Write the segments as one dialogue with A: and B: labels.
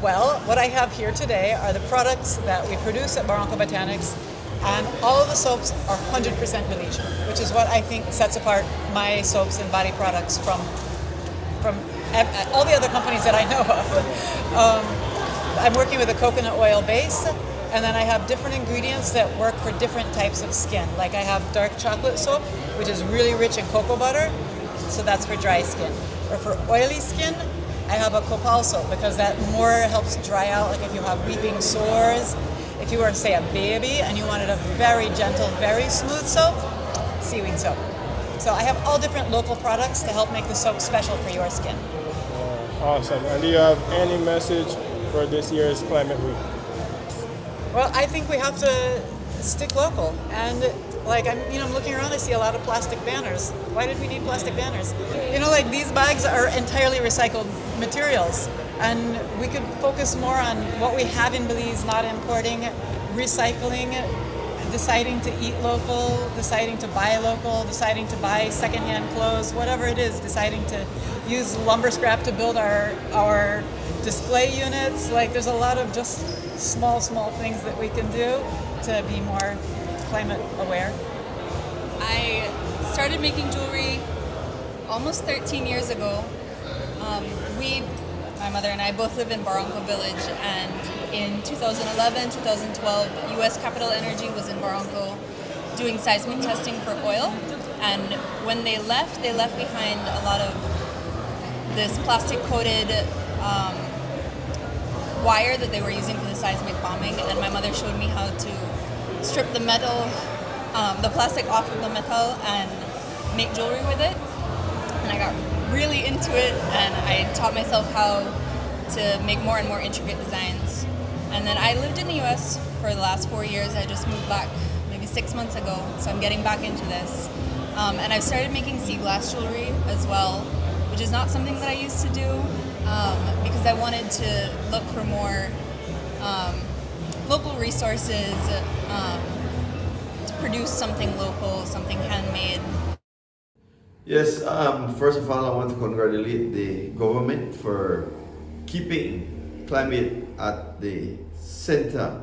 A: Well, what I have here today are the products that we produce at Barranco Botanics, and all of the soaps are 100% Malaysian, which is what I think sets apart my soaps and body products from all the other companies that I know of. I'm working with a coconut oil base, and then I have different ingredients that work for different types of skin. Like I have dark chocolate soap, which is really rich in cocoa butter, so that's for dry skin. Or for oily skin, I have a copal soap because that more helps dry out, like if you have weeping sores. If you were, say, a baby and you wanted a very gentle, very smooth soap, seaweed soap. So I have all different local products to help make the soap special for your skin.
B: Awesome. And do you have any message for this year's Climate Week?
A: Well, I think we have to stick local. And I'm looking around, I see a lot of plastic banners. Why did we need plastic banners? These bags are entirely recycled materials. And we could focus more on what we have in Belize, not importing, recycling, deciding to eat local, deciding to buy local, deciding to buy secondhand clothes, whatever it is, deciding to use lumber scrap to build our display units. There's a lot of just small things that we can do to be more climate aware.
C: I started making jewelry almost 13 years ago. My mother and I both live in Barranco Village, and in 2011, 2012, U.S. Capital Energy was in Barranco doing seismic testing for oil, and when they left behind a lot of this plastic-coated wire that they were using for the seismic bombing, and my mother showed me how to strip the metal, the plastic off of the metal and make jewelry with it, and I got really into it, and I taught myself how to make more and more intricate designs. And then I lived in the US for the last 4 years. I just moved back maybe 6 months ago, so I'm getting back into this. And I've started making sea glass jewelry as well, which is not something that I used to do because I wanted to look for more local resources to produce something local, something handmade.
D: Yes, first of all, I want to congratulate the government for keeping climate at the center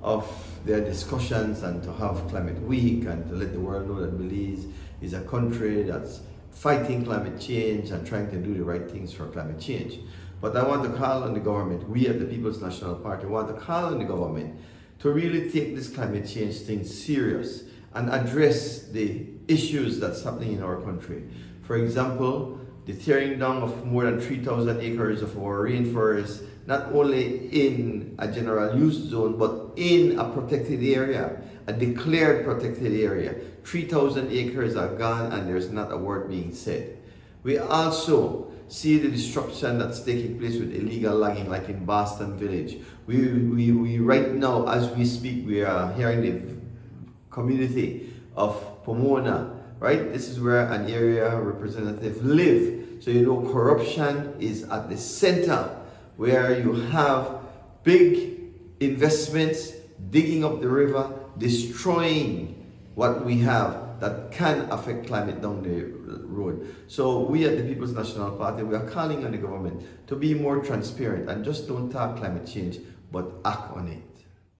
D: of their discussions and to have Climate Week and to let the world know that Belize is a country that's fighting climate change and trying to do the right things for climate change. But I want to call on the government, we at the People's National Party want to call on the government to really take this climate change thing serious and address the issues that's happening in our country. For example, the tearing down of more than 3,000 acres of our rainforest, not only in a general use zone, but in a protected area, a declared protected area. 3,000 acres are gone and there's not a word being said. We also see the destruction that's taking place with illegal logging, like in Boston Village. We right now, as we speak, we are here in the community of Pomona, right? This is where an area representative live. So corruption is at the center where you have big investments digging up the river, destroying what we have that can affect climate down the road. So we at the People's National Party, we are calling on the government to be more transparent and just don't talk climate change, but act on it.